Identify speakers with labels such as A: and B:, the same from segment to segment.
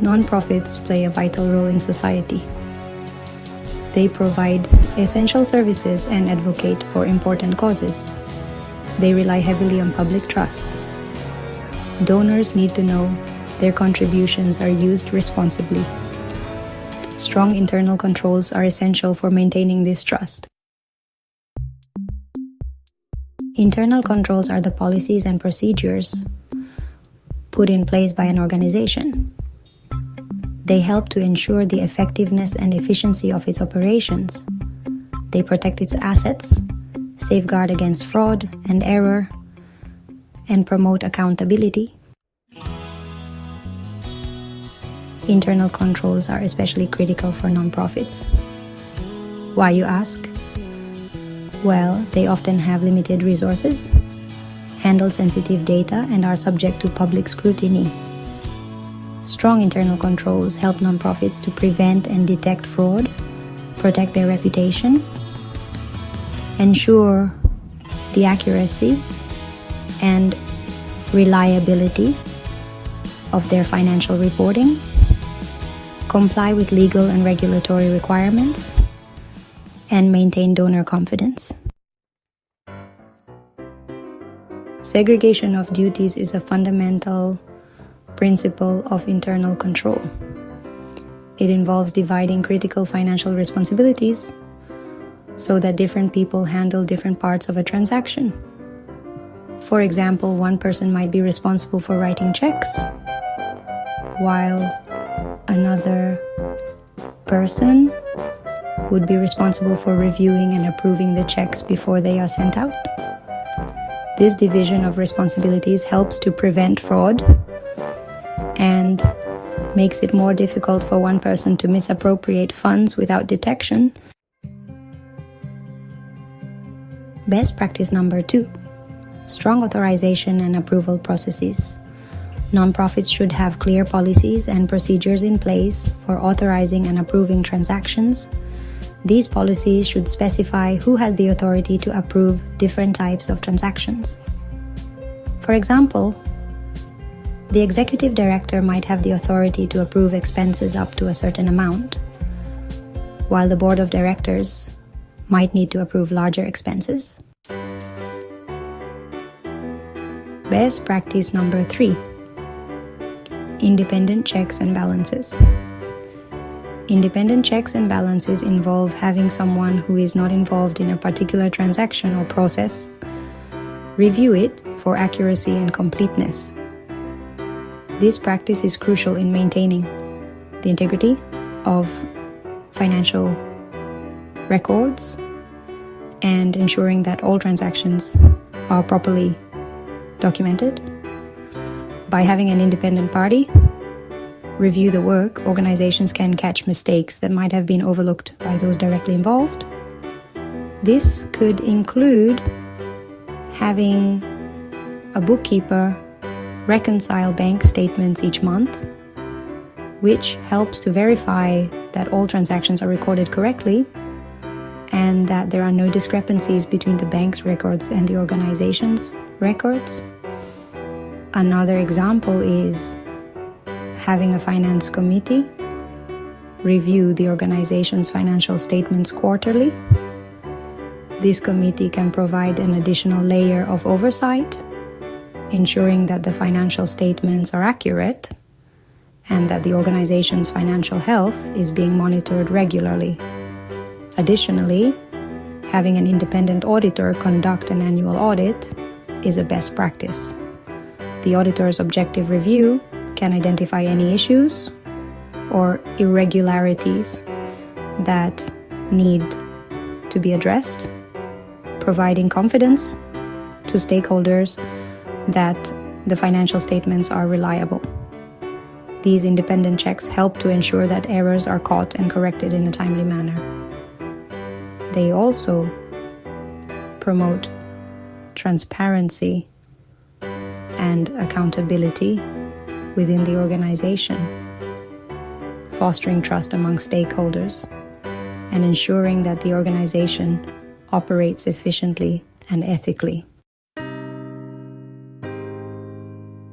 A: Non-profits play a vital role in society. They provide essential services and advocate for important causes. They rely heavily on public trust. Donors need to know their contributions are used responsibly. Strong internal controls are essential for maintaining this trust. Internal controls are the policies and procedures put in place by an organization. They help to ensure the effectiveness and efficiency of its operations. They protect its assets, safeguard against fraud and error, and promote accountability. Internal controls are especially critical for nonprofits. Why, you ask? Well, they often have limited resources, handle sensitive data, and are subject to public scrutiny. Strong internal controls help nonprofits to prevent and detect fraud, protect their reputation, ensure the accuracy and reliability of their financial reporting, comply with legal and regulatory requirements, and maintain donor confidence. Segregation of duties is a fundamental principle of internal control. It involves dividing critical financial responsibilities so that different people handle different parts of a transaction. For example, one person might be responsible for writing checks, while another person would be responsible for reviewing and approving the checks before they are sent out. This division of responsibilities helps to prevent fraud and makes it more difficult for one person to misappropriate funds without detection. Best practice number 2: strong authorization and approval processes. Nonprofits should have clear policies and procedures in place for authorizing and approving transactions. These policies should specify who has the authority to approve different types of transactions. For example, the executive director might have the authority to approve expenses up to a certain amount, while the board of directors might need to approve larger expenses. Best practice number 3: independent checks and balances. Independent checks and balances involve having someone who is not involved in a particular transaction or process review it for accuracy and completeness. This practice is crucial in maintaining the integrity of financial records and ensuring that all transactions are properly documented. By having an independent party review the work, organizations can catch mistakes that might have been overlooked by those directly involved. This could include having a bookkeeper reconcile bank statements each month, which helps to verify that all transactions are recorded correctly and that there are no discrepancies between the bank's records and the organization's records. Another example is having a finance committee review the organization's financial statements quarterly. This committee can provide an additional layer of oversight, ensuring that the financial statements are accurate and that the organization's financial health is being monitored regularly. Additionally, having an independent auditor conduct an annual audit is a best practice. The auditor's objective review can identify any issues or irregularities that need to be addressed, providing confidence to stakeholders that the financial statements are reliable. These independent checks help to ensure that errors are caught and corrected in a timely manner. They also promote transparency and accountability within the organization, fostering trust among stakeholders and ensuring that the organization operates efficiently and ethically.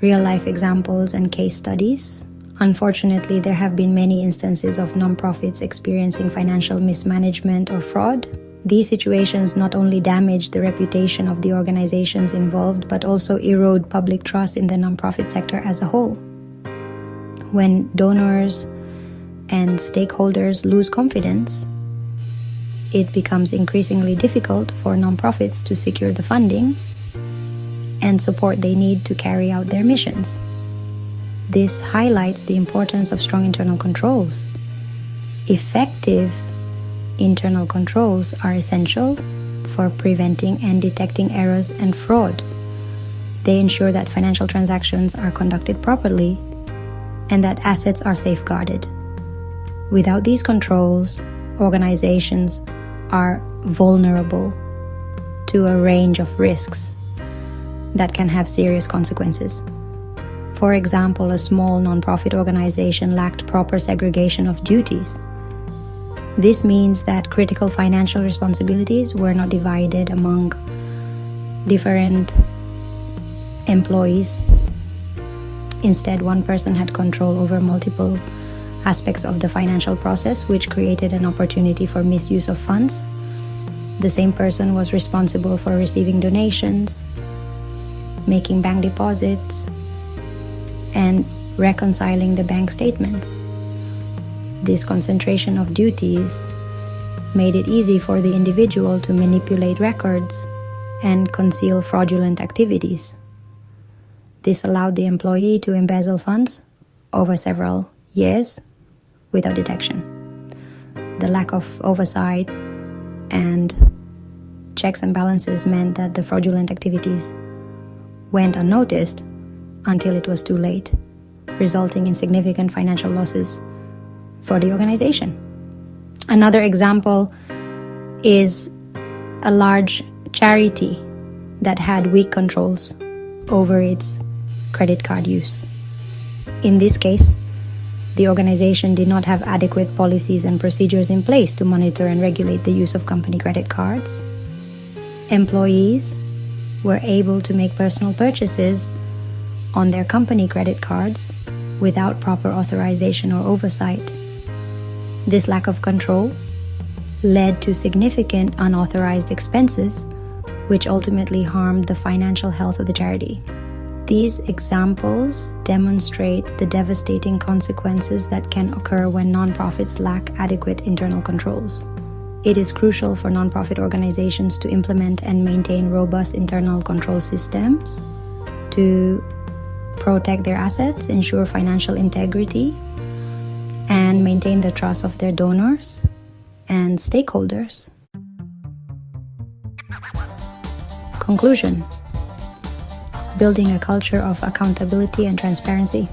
A: Real-life examples and case studies Unfortunately, there have been many instances of nonprofits experiencing financial mismanagement or fraud. These situations not only damage the reputation of the organizations involved, but also erode public trust in the nonprofit sector as a whole. When donors and stakeholders lose confidence, it becomes increasingly difficult for nonprofits to secure the funding and support they need to carry out their missions. This highlights the importance of strong internal controls. Effective internal controls are essential for preventing and detecting errors and fraud. They ensure that financial transactions are conducted properly and that assets are safeguarded. Without these controls, organizations are vulnerable to a range of risks that can have serious consequences. For example, a small nonprofit organization lacked proper segregation of duties. This means that critical financial responsibilities were not divided among different employees. Instead, one person had control over multiple aspects of the financial process, which created an opportunity for misuse of funds. The same person was responsible for receiving donations, making bank deposits, and reconciling the bank statements. This concentration of duties made it easy for the individual to manipulate records and conceal fraudulent activities. This allowed the employee to embezzle funds over several years without detection. The lack of oversight and checks and balances meant that the fraudulent activities went unnoticed until it was too late, resulting in significant financial losses for the organization. Another example is a large charity that had weak controls over its credit card use. In this case, the organization did not have adequate policies and procedures in place to monitor and regulate the use of company credit cards. Employees were able to make personal purchases on their company credit cards without proper authorization or oversight. This lack of control led to significant unauthorized expenses, which ultimately harmed the financial health of the charity. These examples demonstrate the devastating consequences that can occur when nonprofits lack adequate internal controls. It is crucial for nonprofit organizations to implement and maintain robust internal control systems to protect their assets, ensure financial integrity, and maintain the trust of their donors and stakeholders. Conclusion: building a culture of accountability and transparency.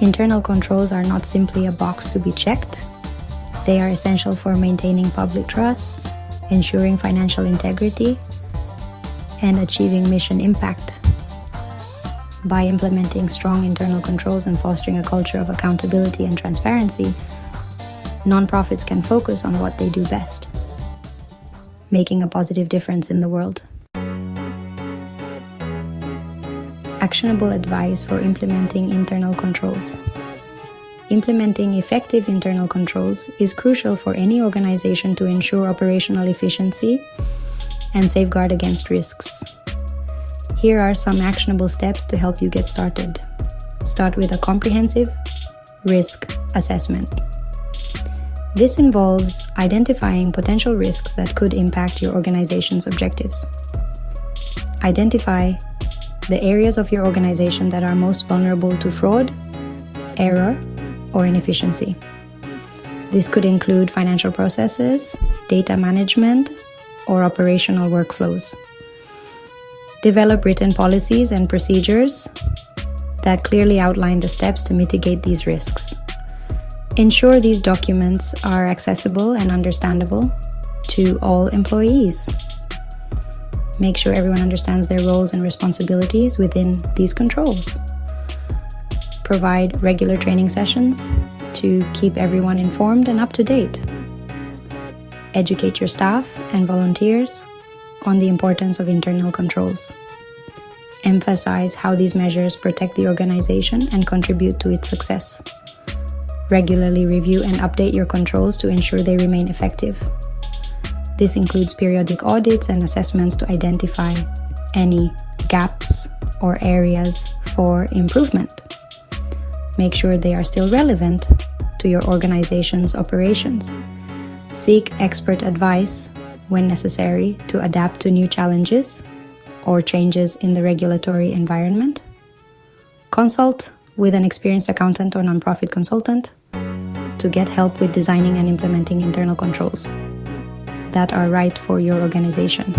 A: Internal controls are not simply a box to be checked. They are essential for maintaining public trust, ensuring financial integrity, and achieving mission impact. By implementing strong internal controls and fostering a culture of accountability and transparency, nonprofits can focus on what they do best, making a positive difference in the world. Actionable advice for implementing internal controls. Implementing effective internal controls is crucial for any organization to ensure operational efficiency and safeguard against risks. Here are some actionable steps to help you get started. Start with a comprehensive risk assessment. This involves identifying potential risks that could impact your organization's objectives. Identify the areas of your organization that are most vulnerable to fraud, error, or inefficiency. This could include financial processes, data management, or operational workflows. Develop written policies and procedures that clearly outline the steps to mitigate these risks. Ensure these documents are accessible and understandable to all employees. Make sure everyone understands their roles and responsibilities within these controls. Provide regular training sessions to keep everyone informed and up to date. Educate your staff and volunteers on the importance of internal controls. Emphasize how these measures protect the organization and contribute to its success. Regularly review and update your controls to ensure they remain effective. This includes periodic audits and assessments to identify any gaps or areas for improvement. Make sure they are still relevant to your organization's operations. Seek expert advice when necessary to adapt to new challenges or changes in the regulatory environment. Consult with an experienced accountant or nonprofit consultant to get help with designing and implementing internal controls that are right for your organization.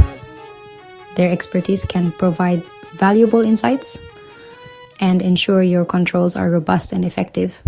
A: Their expertise can provide valuable insights and ensure your controls are robust and effective.